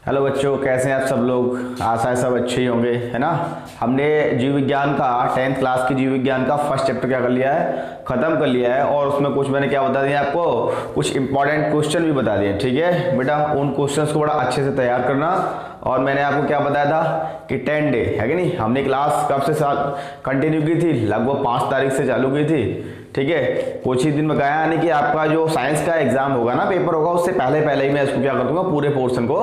Hello बच्चों, कैसे हैं आप सब लोग। आशा है सब अच्छे ही होंगे, है ना। हमने जीव विज्ञान का 10th क्लास की जीव विज्ञान का फर्स्ट चैप्टर क्या कर लिया है, खत्म कर लिया है। और उसमें कुछ मैंने क्या बता दिया आपको, कुछ इंपॉर्टेंट क्वेश्चन भी बता दिए। ठीक है बेटा, उन क्वेश्चंस को बड़ा अच्छे से तैयार करना। और मैंने आपको क्या बताया था कि 10 डे है कि नहीं, हमने क्लास कब से कंटिन्यू की थी, लगभग 5 तारीख से चालू की थी। ठीक है, कुछ ही दिन में गया, यानी कि आपका जो साइंस का एग्जाम होगा ना, पेपर होगा, उससे पहले ही मैं इसको क्या कर दूंगा, पूरे पोर्शन को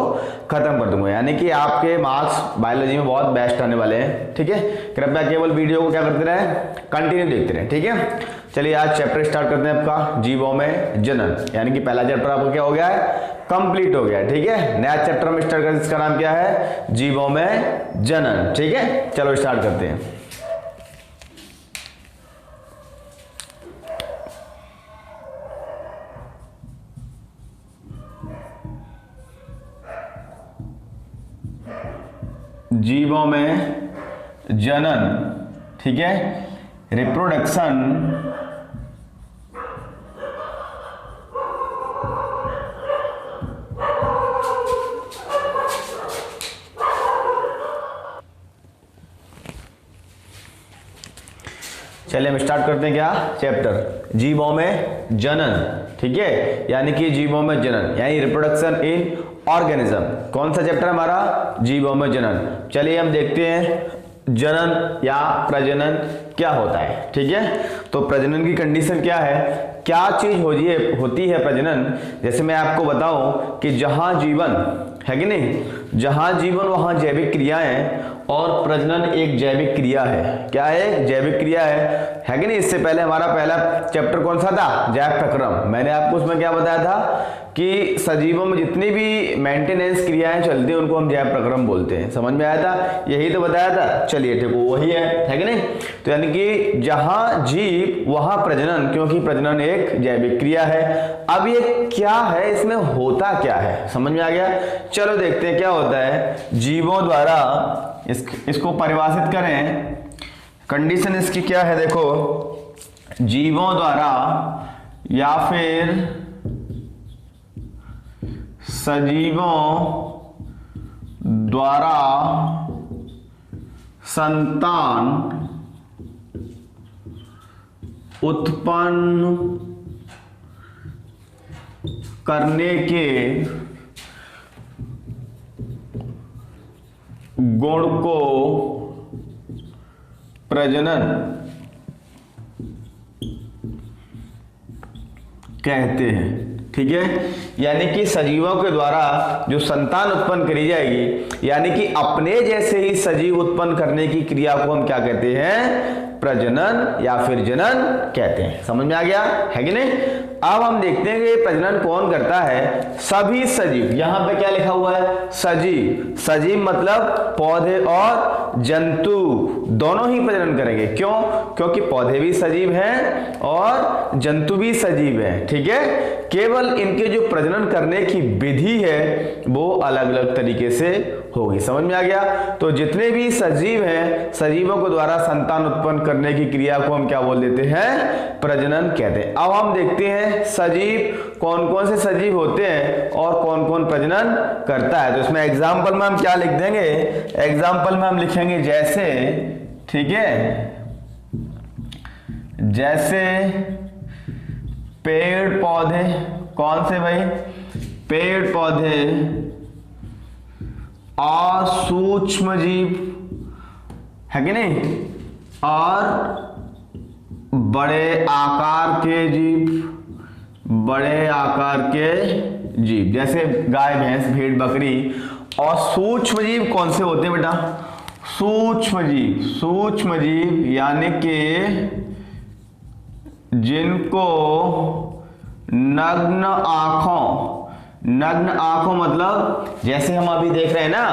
खत्म कर दूंगा। यानी कि आपके मार्क्स बायोलॉजी में बहुत बेस्ट आने वाले हैं। ठीक है, कृपया केवल वीडियो को क्या करते रहें, कंटिन्यू देखते रहें। ठीक है, चलिए आज चैप्टर स्टार्ट करते हैं आपका जीवों में जनन। यानी कि पहला चैप्टर आपका क्या हो गया है, कंप्लीट हो गया है। ठीक है, नया चैप्टर हम स्टार्ट करते हैं, इसका नाम क्या है, जीवों में जनन। ठीक है, चलो स्टार्ट करते हैं। जीवों में जनन, ठीक है, रिप्रोडक्शन चलिए हम स्टार्ट करते हैं क्या, चैप्टर जीवों में जनन। ठीक है, यानी कि जीवों में जनन यानी रिप्रोडक्शन इन ऑर्गेनिज्म। कौन सा चैप्टर हमारा, जीवों में जनन। चलिए हम देखते हैं जनन या प्रजनन क्या होता है। ठीक है, तो प्रजनन की कंडीशन क्या है, क्या चीज होती है प्रजनन। जैसे मैं आपको बताऊं कि जहां जीवन है कि नहीं, जहां जीवन वहां जैविक क्रियाएं, और प्रजनन एक जैविक क्रिया है। क्या है, जैविक क्रिया है कि नहीं। इससे पहले हमारा पहला चैप्टर कौन सा था, जैव प्रक्रम। मैंने आपको उसमें क्या बताया था कि सजीवों में जितनी भी मेंटेनेंस क्रियाएं चलती हैं उनको हम जैव प्रक्रम बोलते हैं। समझ में आया था, यही तो बताया था। चलिए ठीक, वही है कि नहीं। तो यानी कि जहां जीव वहां प्रजनन, क्योंकि प्रजनन एक जैविक क्रिया है। अब ये क्या है, इसमें होता क्या है, समझ में आ गया। चलो देखते हैं क्या होता है। जीवों द्वारा इसको परिभाषित करें, कंडीशन इसकी क्या है, देखो, जीवों द्वारा या फिर सजीवों द्वारा संतान उत्पन्न करने के गुण को प्रजनन कहते हैं। ठीक है, यानी कि सजीवों के द्वारा जो संतान उत्पन्न करी जाएगी, यानी कि अपने जैसे ही सजीव उत्पन्न करने की क्रिया को हम क्या कहते हैं, प्रजनन या फिर जनन कहते हैं। समझ में आ गया है कि नहीं। अब हम देखते हैं कि प्रजनन कौन करता है, सभी सजीव। यहां पे क्या लिखा हुआ है, सजीव। सजीव मतलब पौधे और जंतु दोनों ही प्रजनन करेंगे। क्यों, क्योंकि पौधे भी सजीव हैं और जंतु भी सजीव हैं। ठीक है, केवल इनके जो प्रजनन करने की विधि है वो अलग अलग तरीके से होगी। समझ में आ गया। तो जितने भी सजीव हैं, सजीवों के द्वारा संतान उत्पन्न करने की क्रिया को हम क्या बोल देते हैं, प्रजनन कहते हैं। अब हम देखते हैं सजीव कौन कौन से सजीव होते हैं और कौन कौन प्रजनन करता है। तो इसमें एग्जाम्पल में हम क्या लिख देंगे, एग्जाम्पल में हम लिखेंगे जैसे, ठीक है, जैसे पेड़ पौधे, कौन से भाई, पेड़ पौधे और सूक्ष्म जीव है कि नहीं, और बड़े आकार के जीव, बड़े आकार के जीव जैसे गाय भैंस भेड़ बकरी। और सूक्ष्म जीव कौन से होते हैं बेटा, सूक्ष्म जीव, सूक्ष्म जीव यानी कि जिनको नग्न आंखों मतलब जैसे हम अभी देख रहे हैं ना,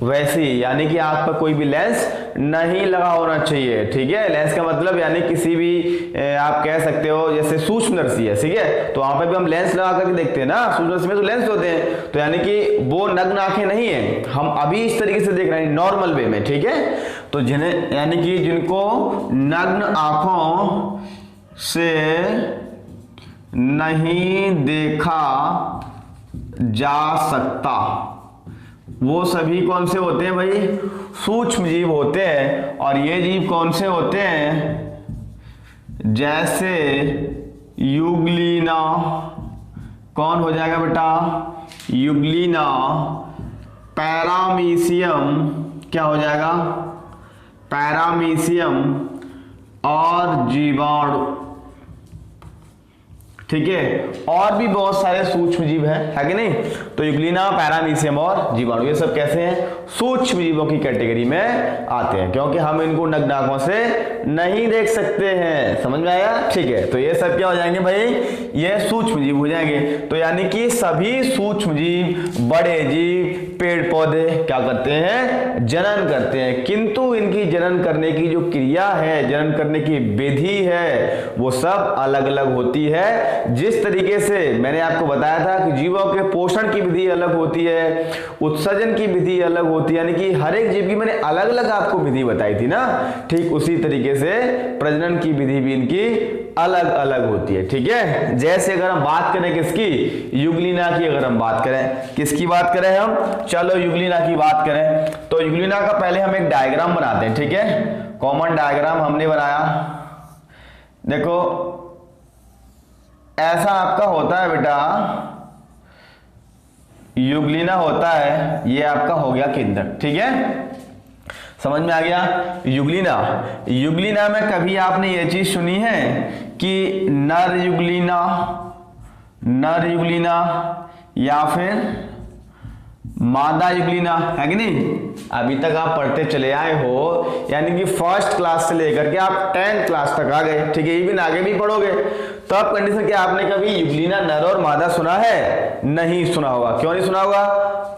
वैसे यानी कि आंख पर कोई भी लेंस नहीं लगा होना चाहिए। ठीक है, लेंस का मतलब यानी किसी भी आप कह सकते हो जैसे सूक्ष्मदर्शी है, ठीक है, तो वहां पर भी हम लेंस लगा करके देखते हैं ना, सूक्ष्मदर्शी में तो लेंस होते हैं। तो यानी कि वो नग्न आंखें नहीं है, हम अभी इस तरीके से देख रहे हैं नॉर्मल वे में। ठीक है, तो जिन्हें यानी कि जिनको नग्न आंखों से नहीं देखा जा सकता, वो सभी कौन से होते हैं भाई, सूक्ष्म जीव होते हैं। और ये जीव कौन से होते हैं, जैसे युग्लिना, कौन हो जाएगा बेटा, युग्लिना, पैरामीशियम, क्या हो जाएगा, पैरामीशियम और जीवाणु, ठीक है। और भी बहुत सारे सूक्ष्म जीव हैं, है कि नहीं। तो युग्लिना, पैरामीशियम और जीवाणु ये सब कैसे हैं, सूक्ष्म जीवों की कैटेगरी में आते हैं, क्योंकि हम इनको नग्न आंखों से नहीं देख सकते हैं। समझ में आया, ठीक है। तो ये सब क्या हो जाएंगे भाई, ये सूक्ष्म जीव हो जाएंगे। तो यानी कि सभी सूक्ष्म जीव, बड़े जीव, पेड़ पौधे क्या करते हैं, जनन करते हैं, किंतु इनकी जनन करने की जो क्रिया है, जनन करने की विधि है, वो सब अलग अलग होती है। जिस तरीके से मैंने आपको बताया था कि जीवों के पोषण की विधि अलग होती है, उत्सर्जन की विधि अलग होती है, यानी कि हर एक जीव की मैंने अलग अलग आपको विधि बताई थी ना, ठीक उसी तरीके से प्रजनन की विधि भी इनकी अलग अलग होती है, ठीक है। जैसे अगर हम बात करें किसकी, युग्लिना की, अगर हम बात करें, किसकी बात करें हम, चलो युग्लिना की बात करें। तो युग्लिना का पहले हम एक डायग्राम बनाते हैं, ठीक है। कॉमन डायग्राम हमने बनाया, देखो ऐसा आपका होता है बेटा, युग्लिना होता है, ये आपका हो गया केंद्रक, ठीक है, समझ में आ गया। युग्लिना, युग्लिना में कभी आपने ये चीज सुनी है कि नर युग्लिना, नर युग्लिना या फिर मादा युग्लिना, है कि नहीं। अभी तक आप पढ़ते चले आए हो, यानी कि फर्स्ट क्लास से लेकर के आप 10th क्लास तक आ गए, ठीक है। इवन आगे भी पढ़ोगे तो आप कंडीशन क्या, आपने कभी युग्लिना नर और मादा सुना है, नहीं सुना होगा। क्यों नहीं सुना होगा,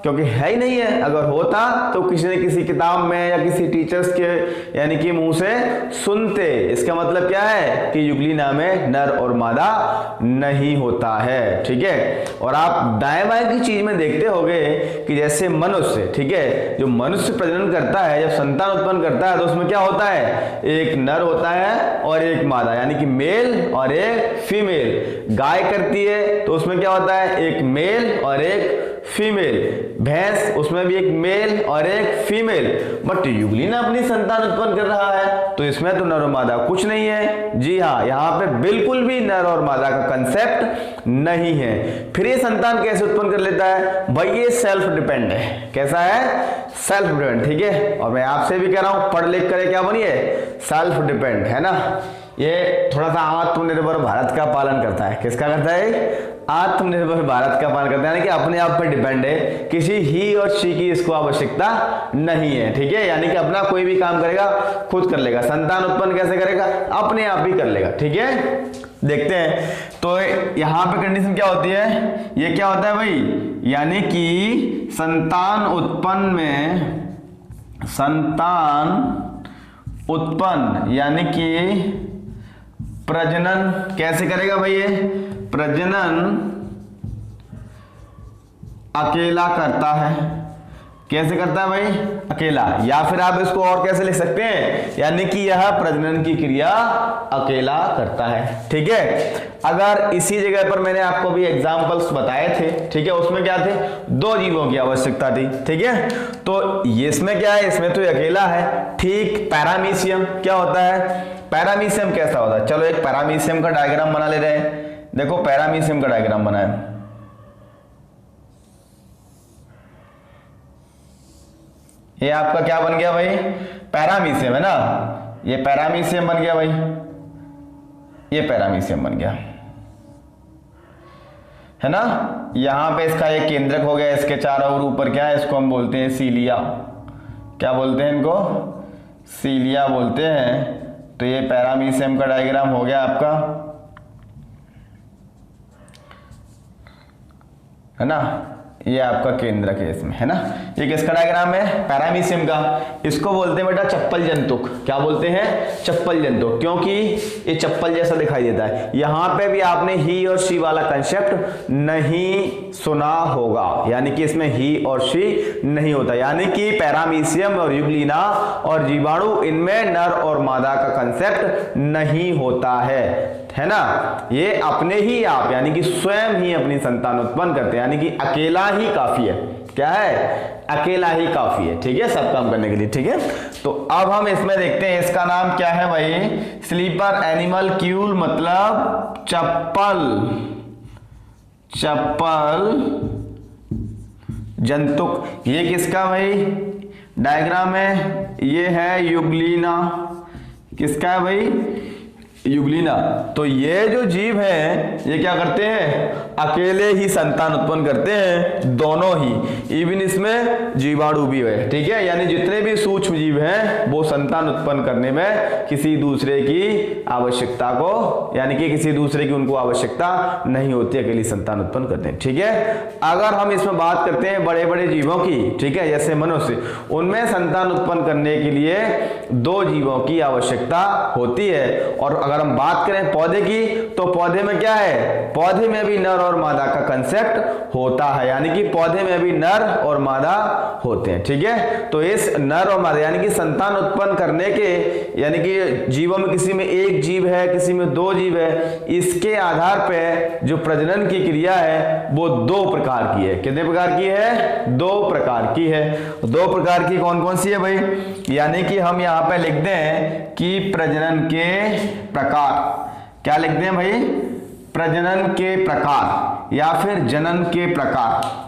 क्योंकि है ही नहीं है। अगर होता तो किसी ने किसी किताब में या किसी टीचर्स के यानी कि मुंह से सुनते। इसका मतलब क्या है कि युग्लिना में नर और मादा नहीं होता है, ठीक है। और आप दाएं बाएं की चीज में देखते होंगे कि जैसे मनुष्य, ठीक है, जो मनुष्य प्रजनन करता है, जब संतान उत्पन्न करता है तो उसमें क्या होता है, एक नर होता है और एक मादा, यानी कि मेल और एक फीमेल। गाय करती है तो उसमें क्या होता है, एक मेल और एक फीमेल। भैंस, उसमें भी एक मेल और एक फीमेल। बट युग्लिना अपनी संतान उत्पन्न कर रहा है तो इसमें तो नर और मादा कुछ नहीं है। जी हाँ, यहाँ पे बिल्कुल भी नर और मादा का कंसेप्ट नहीं है। फिर ये संतान कैसे उत्पन्न कर लेता है भाई, ये सेल्फ डिपेंड है। कैसा है, सेल्फ डिपेंड, ठीक है। और मैं आपसे भी कह रहा हूं, पढ़ लिख कर क्या बनिए, सेल्फ डिपेंड, है ना। ये थोड़ा सा आत्मनिर्भर भारत का पालन करता है। किसका करता है, आत्मनिर्भर भारत का पालन करता है, यानी कि अपने आप पर डिपेंड है, किसी ही और शी की इसको आवश्यकता नहीं है, ठीक है। यानी कि अपना कोई भी काम करेगा खुद कर लेगा। संतान उत्पन्न कैसे करेगा, अपने आप ही कर लेगा, ठीक है। देखते हैं तो यहां पे कंडीशन क्या होती है, ये क्या होता है भाई, यानी कि संतान उत्पन्न में, संतान उत्पन्न यानी कि प्रजनन कैसे करेगा भाई, ये प्रजनन अकेला करता है। कैसे करता है भाई, अकेला। या फिर आप इसको और कैसे लिख सकते हैं, यानी कि यह प्रजनन की क्रिया अकेला करता है, ठीक है। अगर इसी जगह पर मैंने आपको भी एग्जांपल्स बताए थे, ठीक है, उसमें क्या थे, दो जीवों की आवश्यकता थी, ठीक है। तो इसमें क्या है, इसमें तो अकेला है, ठीक। पैरामीशियम क्या होता है, पैरामीशियम कैसा होता है, चलो एक पैरामीशियम का डायग्राम बना ले रहे हैं। देखो पैरामीशियम का डायग्राम बनाए, ये आपका क्या बन गया भाई, पैरामीशियम, है ना। ये पैरामीशियम बन गया भाई, ये पैरामीशियम बन गया, है ना। यहां पे इसका एक केंद्रक हो गया, इसके चारों ओर ऊपर क्या है, इसको हम बोलते हैं सीलिया। क्या बोलते हैं इनको, सीलिया बोलते हैं। तो ये पैरामीशियम का डायग्राम हो गया आपका, है ना। ये आपका केंद्रक है इसमें, है ना। ये किसका डायग्राम है, पैरामीशियम का। इसको बोलते हैं बेटा चप्पल जंतुक। क्या बोलते हैं, चप्पल जंतुक, क्योंकि ये चप्पल जैसा दिखाई देता है। यहां पे भी आपने ही और शी वाला कंसेप्ट नहीं सुना होगा, यानी कि इसमें ही और शी नहीं होता। यानी कि पैरामीशियम और युग्लिना और जीवाणु, इनमें नर और मादा का कंसेप्ट नहीं होता है, है ना, ये अपने ही आप यानी कि स्वयं ही अपनी संतान उत्पन्न करते हैं, यानी कि अकेला ही काफी है। क्या है? अकेला ही काफी है, ठीक है, सब काम करने के लिए, ठीक है। तो अब हम इसमें देखते हैं, इसका नाम क्या है भाई? स्लीपर एनिमल क्यूल मतलब चप्पल, चप्पल जंतुक। ये किसका भाई डायग्राम है? ये है यूग्लिना। किसका है भाई? यूग्लिना। तो ये जो जीव है ये क्या करते हैं? अकेले ही संतान उत्पन्न करते हैं, दोनों ही। इवन इसमें जीवाणु भी है, ठीक है, यानी जितने भी सूक्ष्म जीव हैं वो संतान उत्पन्न करने में किसी दूसरे की आवश्यकता को, यानी कि किसी दूसरे की उनको आवश्यकता नहीं होती, अकेली संतान उत्पन्न करते हैं, ठीक है। अगर हम इसमें बात करते हैं बड़े बड़े जीवों की, ठीक है, जैसे मनुष्य, उनमें संतान उत्पन्न करने के लिए 2 जीवों की आवश्यकता होती है। और अगर हम बात करें पौधे की, तो पौधे में क्या है? पौधे में भी नर और मादा का कंसेप्ट होता है, यानी कि पौधे में भी नर और मादा होते हैं, ठीक है। तो इस नर और मादा यानी कि संतान उत्पन्न करने के, यानी कि जीवों में किसी में 1 जीव है, किसी में 2 जीव है, इसके आधार पर जो प्रजनन की क्रिया है वो 2 प्रकार की है। कितने प्रकार की है? 2 प्रकार की है। 2 प्रकार की कौन कौन सी है भाई? यानी कि हम यहां पे लिख दें कि प्रजनन के प्रकार। क्या लिखते हैं भाई? प्रजनन के प्रकार या फिर जनन के प्रकार।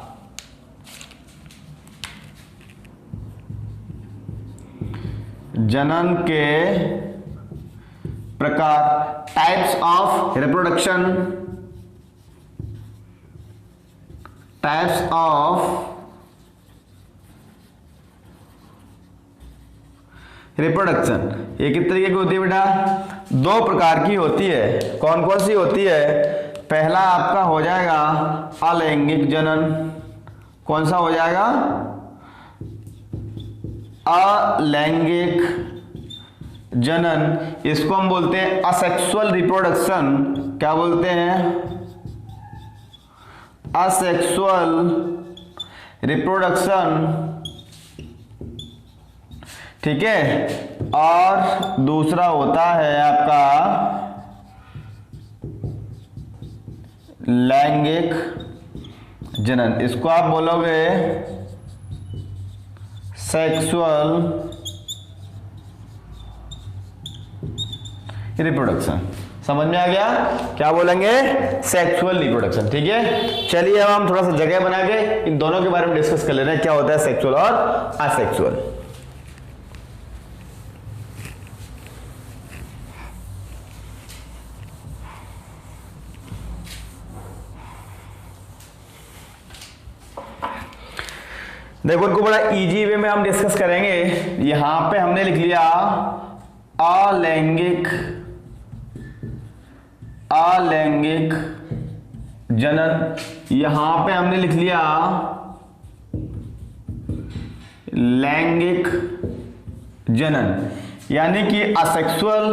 जनन के प्रकार, types of reproduction, types of reproduction. ये किस तरीके की होती है बेटा? 2 प्रकार की होती है। कौन कौन सी होती है? पहला आपका हो जाएगा अलैंगिक जनन। कौन सा हो जाएगा? अलैंगिक जनन। इसको हम बोलते हैं असेक्सुअल रिप्रोडक्शन। क्या बोलते हैं? असेक्सुअल रिप्रोडक्शन, ठीक है। और दूसरा होता है आपका लैंगिक जनन। इसको आप बोलोगे सेक्सुअल रिप्रोडक्शन। समझ में आ गया? क्या बोलेंगे? सेक्सुअल रिप्रोडक्शन, ठीक है। चलिए अब हम थोड़ा सा जगह बना के इन दोनों के बारे में डिस्कस कर ले रहे हैं, क्या होता है सेक्सुअल और असेक्सुअल। देखो इनको बड़ा इजी वे में हम डिस्कस करेंगे। यहां पे हमने लिख लिया अलैंगिक जनन। यहां पे हमने लिख लिया लैंगिक जनन, यानी कि असेक्सुअल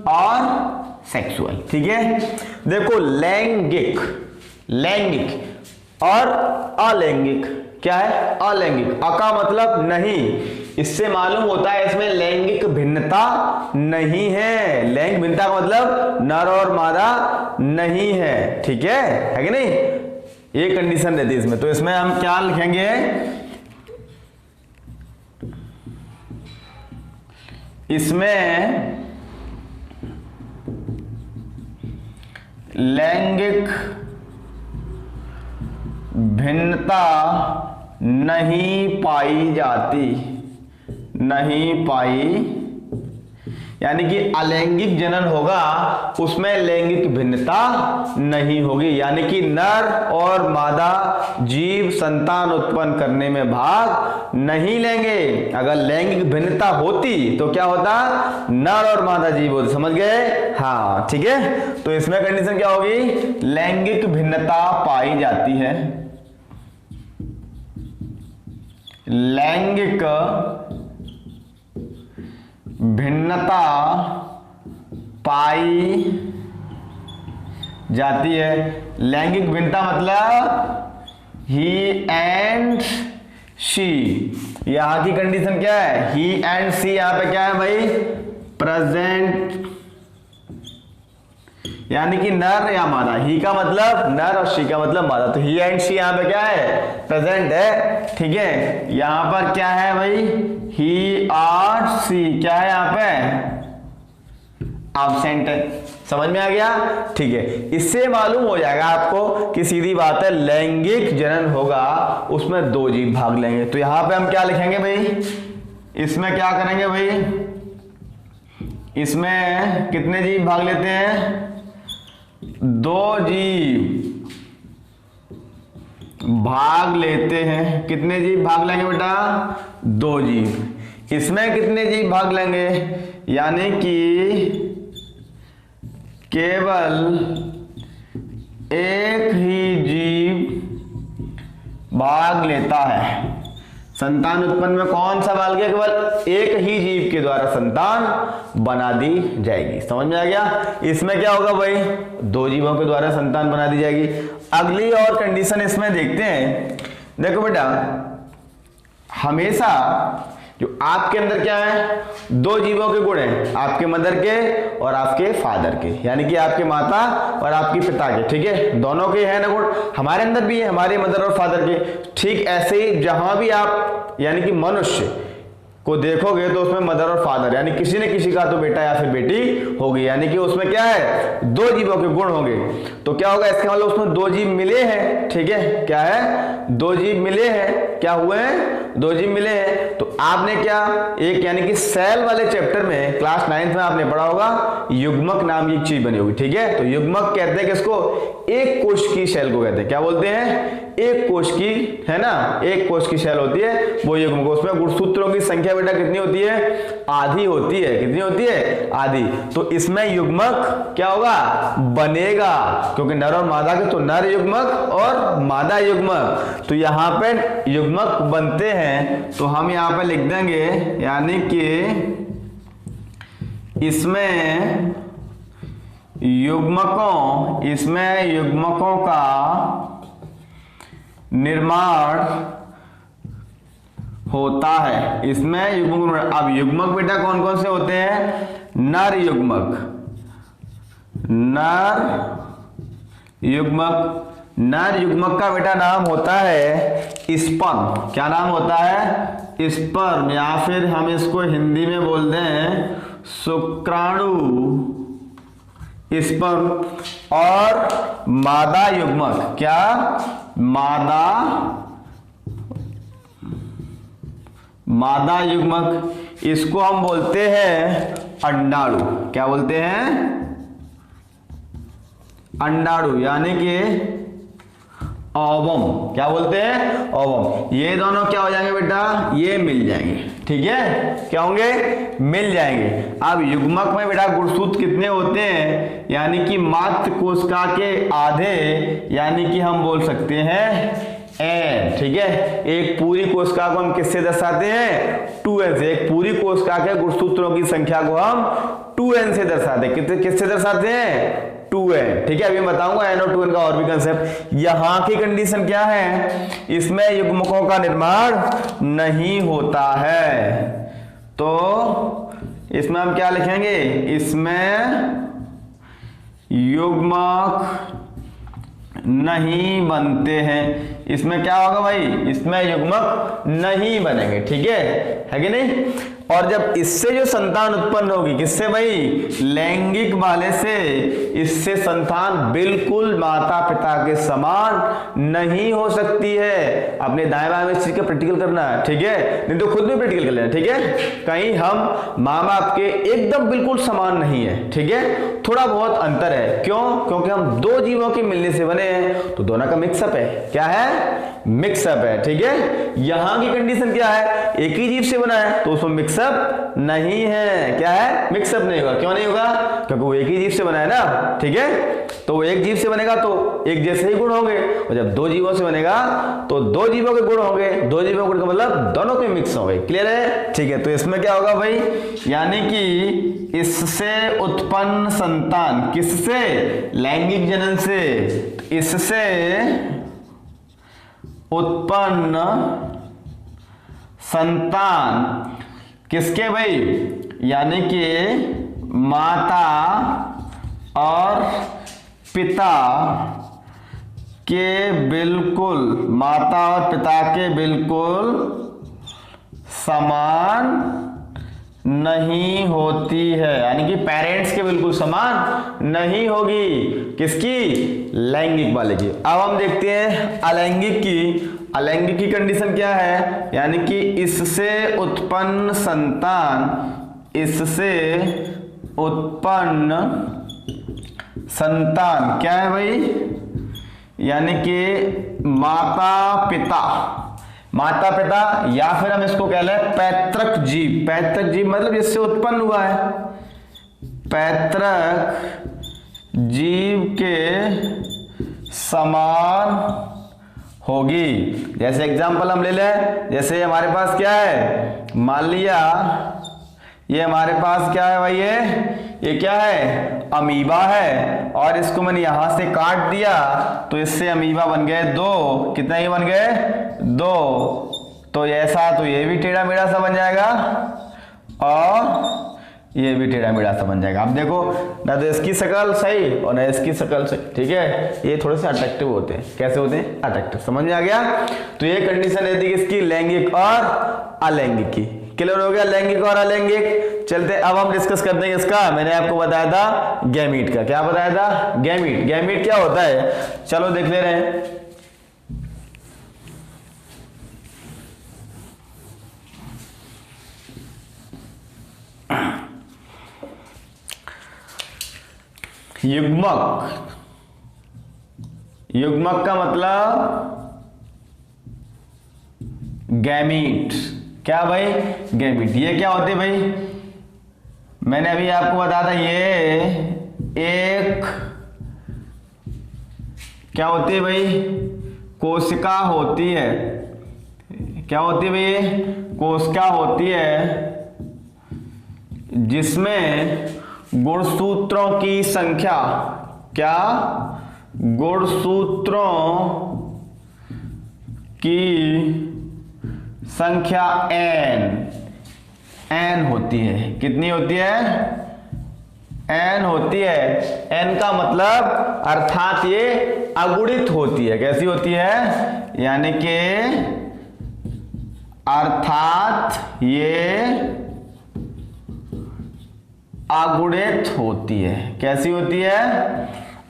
और सेक्सुअल, ठीक है। देखो लैंगिक और अलैंगिक क्या है? अलैंगिक। अ का मतलब नहीं, इससे मालूम होता है इसमें लैंगिक भिन्नता नहीं है। लैंगिक भिन्नता का मतलब नर और मादा नहीं है, ठीक है कि नहीं? ये कंडीशन रहती है इसमें। तो इसमें हम क्या लिखेंगे? इसमें लैंगिक भिन्नता नहीं पाई जाती, यानी कि अलैंगिक जनन होगा उसमें लैंगिक भिन्नता नहीं होगी, यानी कि नर और मादा जीव संतान उत्पन्न करने में भाग नहीं लेंगे। अगर लैंगिक भिन्नता होती तो क्या होता? नर और मादा जीव होते। समझ गए? हाँ, ठीक है। तो इसमें कंडीशन क्या होगी? लैंगिक भिन्नता पाई जाती है, लैंगिक भिन्नता पाई जाती है। लैंगिक भिन्नता मतलब ही एंड शी। यहां की कंडीशन क्या है? ही एंड सी। यहां पे क्या है भाई? प्रेजेंट यानी कि नर या मादा। ही का मतलब नर और शी का मतलब मादा। तो ही एंड शी यहाँ पे क्या है, प्रेजेंट है, ठीक है। यहाँ पर क्या है भाई, ही और सी क्या है यहाँ पे, एब्सेंट है। समझ में आ गया, ठीक है। इससे मालूम हो जाएगा आपको कि सीधी बात है, लैंगिक जनन होगा उसमें दो जीव भाग लेंगे। तो यहां पे हम क्या लिखेंगे भाई, इसमें क्या करेंगे भाई, इसमें कितने जीव भाग लेते हैं, दो जीव भाग लेते हैं। कितने जीव भाग लेंगे बेटा, दो जीव। इसमें कितने जीव भाग लेंगे, यानी कि केवल एक ही जीव भाग लेता है। संतान उत्पन्न में कौन सा बाल गया, केवल एक ही जीव के द्वारा संतान बना दी जाएगी। समझ में आ गया। इसमें क्या होगा भाई, दो जीवों के द्वारा संतान बना दी जाएगी। अगली और कंडीशन इसमें देखते हैं। देखो बेटा, हमेशा जो आपके अंदर क्या है, दो जीवों के गुण हैं, आपके मदर के और आपके फादर के, यानी कि आपके माता और आपके पिता के, ठीक है, दोनों के हैं ना गुण। हमारे अंदर भी है, हमारे मदर और फादर के। ठीक ऐसे ही जहां भी आप यानी कि मनुष्य को देखोगे तो उसमें मदर और फादर यानी किसी न किसी का तो बेटा या फिर बेटी होगी, यानी कि उसमें क्या है, दो जीवों के गुण होंगे। तो क्या होगा, इसका मतलब उसमें दो जीव मिले हैं, ठीक है, क्या है, दो जीव मिले हैं, क्या हुए हैं, दो जीव मिले हैं। तो आपने क्या, एक यानी कि सेल वाले चैप्टर में क्लास 9th में आपने पढ़ा होगा, युग्मक नाम की एक चीज बनी होगी, ठीक है। तो युग्मक कहते हैं किसको, एक कोश की सेल को कहते हैं। क्या बोलते हैं, एक कोश की, है ना, एक कोश की सेल होती है वो युग्मक। उसमें गुणसूत्रों की संख्या बेटा कितनी होती है, आधी होती है। कितनी होती है, आधी। तो इसमें युग्मक क्या होगा, बनेगा, क्योंकि नर और मादा के तो नर युग्मक और मादा युग्मक। तो यहाँ पे युग्मक बनते हैं। तो हम यहाँ पे लिख देंगे, यानी कि इसमें युग्मकों का निर्माण होता है। इसमें युग्मक, अब युग्मक बेटा कौन कौन से होते हैं, नर युग्मक, नर युग्मक का बेटा नाम होता है स्पर्म। क्या नाम होता है, स्पर्म, या फिर हम इसको हिंदी में बोलते हैं शुक्राणु, स्पर्म। और मादा युग्मक, क्या, मादा युग्मक, इसको हम बोलते हैं अंडाणु। क्या बोलते हैं, अंडाणु, यानी कि ओवम। क्या बोलते हैं, ओवम। ये दोनों क्या हो जाएंगे बेटा, ये मिल जाएंगे, ठीक है, क्या होंगे, मिल जाएंगे। अब युग्मक में बेटा गुणसूत्र कितने होते हैं, यानी कि मात्र कोशिका के आधे, यानी कि हम बोल सकते हैं n, ठीक है। एक पूरी कोशिका को हम किससे दर्शाते हैं, 2n से। एक पूरी कोशिका के गुणसूत्रों की संख्या को हम 2n से दर्शाते हैं। किससे दर्शाते हैं, 2n, ठीक है। अभी बताऊंगा n और 2n का और भी कंसेप्ट। यहां की कंडीशन क्या है, इसमें युग्मकों का निर्माण नहीं होता है। तो इसमें हम क्या लिखेंगे, इसमें युग्मक नहीं बनते हैं। इसमें क्या होगा भाई, इसमें युग्मक नहीं बनेंगे, ठीक है कि नहीं। और जब इससे जो संतान उत्पन्न होगी, किससे भाई, लैंगिक वाले से, इससे संतान बिल्कुल माता पिता के समान नहीं हो सकती है। अपने दाएं बाएं में इस चीज का प्रैक्टिकल करना है, ठीक है, नहीं तो खुद भी प्रैक्टिकल कर लेना, ठीक है। कहीं हम माँ बाप के एकदम बिल्कुल समान नहीं है, ठीक है, थोड़ा बहुत अंतर है। क्यों, क्योंकि हम दो जीवों के मिलने से बने हैं, तो दोनों का मिक्सअप है। क्या है, मिक्सअप है, ठीक है। यहां की कंडीशन क्या है, एक ही जीव से बना है तो उसमें मिक्सअप नहीं है। क्या है, मिक्सअप नहीं होगा। क्यों नहीं होगा, क्योंकि वो एक ही जीव से बना है ना, ठीक है। तो वो एक जीव से बनेगा तो एक जैसे ही गुण होंगे, और जब दो जीवों से बनेगा तो दो जीवों के गुण होंगे। दो जीवों के गुण का मतलब दोनों के मिक्स होंगे। क्लियर है, ठीक है। तो इसमें क्या होगा भाई, यानी कि इससे उत्पन्न संतान, किससे, लैंगिक जनन से, इससे उत्पन्न संतान किसके भाई, यानी कि माता और पिता के बिल्कुल, माता और पिता के बिल्कुल समान नहीं होती है, यानी कि पेरेंट्स के बिल्कुल समान नहीं होगी। किसकी? लैंगिक वाले की। अब हम देखते हैं अलैंगिक की। अलैंगिक की कंडीशन क्या है? यानी कि इससे उत्पन्न संतान, इससे उत्पन्न संतान क्या है भाई? यानी कि माता पिता, माता पिता, या फिर हम इसको कह लें पैतृक जीव। पैतृक जीव मतलब जिससे उत्पन्न हुआ है, पैतृक जीव के समान होगी। जैसे एग्जांपल हम ले लें, जैसे हमारे पास क्या है, मान लिया ये हमारे पास क्या है भाई, ये क्या है? अमीबा है, और इसको मैंने यहां से काट दिया तो इससे अमीबा बन गए 2। कितना ही बन गए? 2। तो ऐसा तो ये भी टेढ़ा मेढ़ा सा बन जाएगा और ये भी टेढ़ा मेढ़ा सा बन जाएगा। अब देखो ना, तो इसकी शक्ल सही और ना इसकी शक्ल सही, ठीक है। ये थोड़े से अट्रैक्टिव होते हैं। कैसे होते हैं? अट्रैक्टिव। समझ में आ गया? तो ये कंडीशन रहती है किसकी? लैंगिक और अलैंगिक की। क्लियर हो गया लैंगिक और अलैंगिक। चलते अब हम डिस्कस करते हैं इसका, मैंने आपको बताया था गैमीट का। क्या बताया था? गैमीट। गैमीट क्या होता है? चलो देख ले रहे हैं। युग्मक। युग्मक का मतलब गैमीट। क्या भाई? गैमीट। ये क्या होते भाई? मैंने अभी आपको बताया था, ये एक क्या होती है भाई? कोशिका होती है। क्या होती है भाई? कोशिका होती है जिसमें गुणसूत्रों की संख्या, क्या? गुणसूत्रों की संख्या n होती है। कितनी होती है? n होती है। n का मतलब अर्थात ये अगुणित होती है। कैसी होती है? यानी कि अर्थात ये अगुणित होती है। कैसी होती है?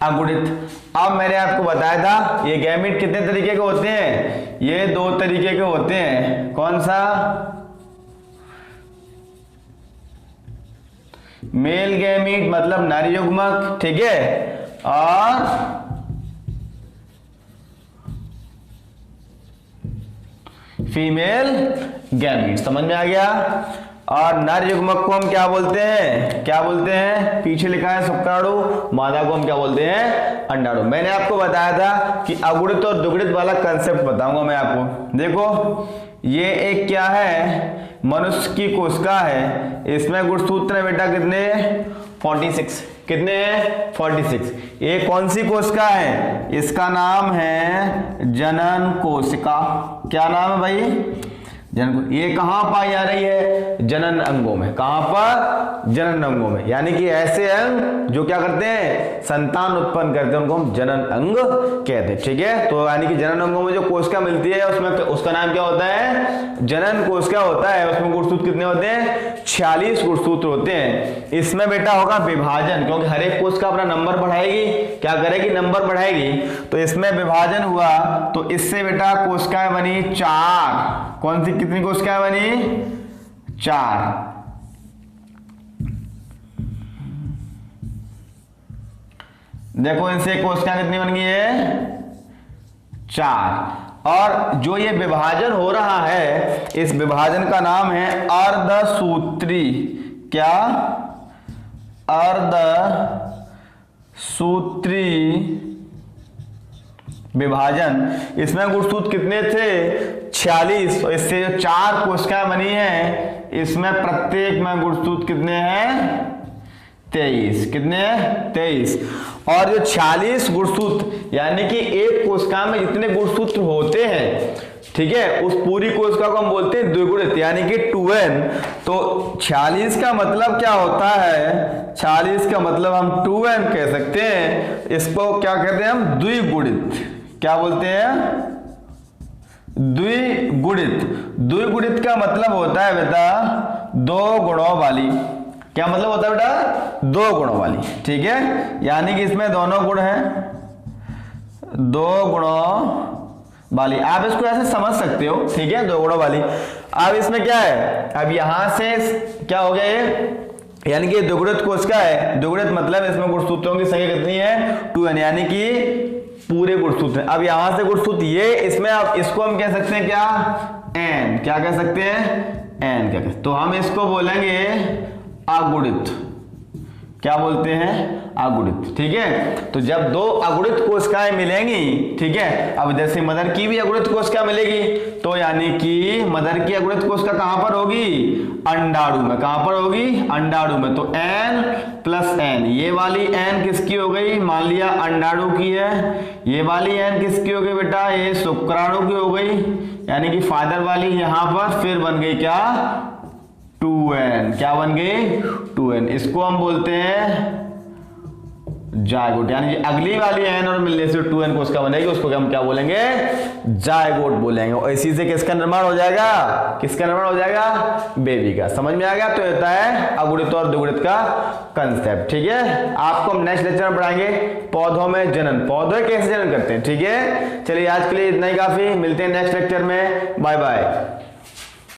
अगुणित। अब मैंने आपको बताया था ये गैमीट कितने तरीके के होते हैं? ये 2 तरीके के होते हैं। कौन सा? मेल गैमीट मतलब नर युग्मक, ठीक है, और फीमेल गैमीट। समझ में आ गया? और नर युग्मक को हम क्या बोलते हैं? क्या बोलते हैं? पीछे लिखा है शुक्राणु। मादा को हम क्या बोलते हैं? अंडाणु। मैंने आपको बताया था कि अगुणित और दुगुणित वाला कंसेप्ट बताऊंगा मैं आपको। देखो ये एक क्या है? मनुष्य की कोशिका है। इसमें गुणसूत्र है बेटा कितने? 46। कितने हैं? 46। ये कौन सी कोशिका है? इसका नाम है जनन कोशिका। क्या नाम है भाई? जनन। ये कहां पाई जा रही है? जनन अंगों में। कहां पर? जनन अंगों में। यानी कि ऐसे अंग जो क्या करते हैं? संतान उत्पन्न करते हैं, उनको हम जनन अंग कहते हैं, ठीक है। तो यानी कि जनन अंगों में जो कोशिका मिलती है उसमें उसका नाम क्या होता है? जनन कोशिका होता है। उसमें गुणसूत्र कितने होते हैं? 46 गुणसूत्र होते हैं। इसमें बेटा होगा विभाजन, क्योंकि हर एक कोशिका अपना नंबर बढ़ाएगी। क्या करेगी? नंबर बढ़ाएगी। तो इसमें विभाजन हुआ तो इससे बेटा कोशिकाएं बनी 4। कौन सी? कितनी कोशिकाएं बनी? 4। देखो इनसे कोशिका कितनी बन गई है? 4। और जो ये विभाजन हो रहा है, इस विभाजन का नाम है अर्धसूत्री। क्या? अर्धसूत्री विभाजन। इसमें गुणसूत्र कितने थे? 46। और इससे जो 4 कोशिकाएं बनी है, इसमें प्रत्येक में गुणसूत्र कितने हैं? 23। कितने हैं? 23। और जो 46 गुणसूत्र, यानी कि एक कोशिका में जितने गुणसूत्र होते हैं ठीक है, उस पूरी कोशिका को हम बोलते हैं द्विगुणित यानी कि 2n। तो 46 का मतलब क्या होता है, 46 का मतलब हम 2n कह सकते हैं। इसको क्या कहते हैं हम, द्विगुणित। क्या बोलते हैं, द्विगुणित। द्विगुणित का मतलब होता है बेटा 2 गुणों वाली। क्या मतलब होता है बेटा, 2 गुणों वाली। ठीक है, यानी कि इसमें दोनों गुण हैं, 2 गुणों वाली। आप इसको ऐसे समझ सकते हो, ठीक है, 2 गुणों वाली। अब इसमें क्या है, अब यहां से क्या हो गया ये, यानी कि द्विगुणित कोशिका है। द्विगुणित मतलब इसमें गुणसूत्रों की संख्या कितनी है, 2n, यानी कि पूरे गुणसूत्र। अब यहां से गुणसूत्र ये, इसमें अब इसको हम कह सकते हैं क्या, n। क्या कह सकते हैं, n। क्या कहते, तो हम इसको बोलेंगे अगुणित। क्या बोलते हैं, अगुणित। ठीक है, तो जब 2 अगुणित कोशिकाएं मिलेंगी, ठीक है, अब जैसे मदर की भी अगुणित कोशिका मिलेगी, तो यानी कि मदर की अगुणित कोशिका कहां पर होगी, अंडाणु में। कहां पर होगी, अंडाणु में। तो n प्लस n, ये वाली n किसकी हो गई, मान लिया अंडाणु की है। ये वाली n किसकी हो गई बेटा, ये शुक्राणु की हो गई, यानी कि फादर वाली यहां पर फिर बन गई क्या, 2n। क्या बन गई, 2n। इसको हम बोलते हैं जायगोट, यानी कि अगली वाली n और मिलने से 2n कोशिका बनेगी, उसको हम क्या बोलेंगे, जायगोट बोलेंगे। और इसी से किसका निर्माण हो जाएगा, किसका निर्माण हो जाएगा, बेबी का। समझ में आ गया। तो होता है अगुणित और द्विगुणित का कंसेप्ट। ठीक है, आपको हम नेक्स्ट लेक्चर में पढ़ाएंगे पौधों में जनन, पौधे कैसे जनन करते हैं। ठीक है, चलिए आज के लिए इतना ही काफी, मिलते हैं नेक्स्ट लेक्चर में। Bye bye.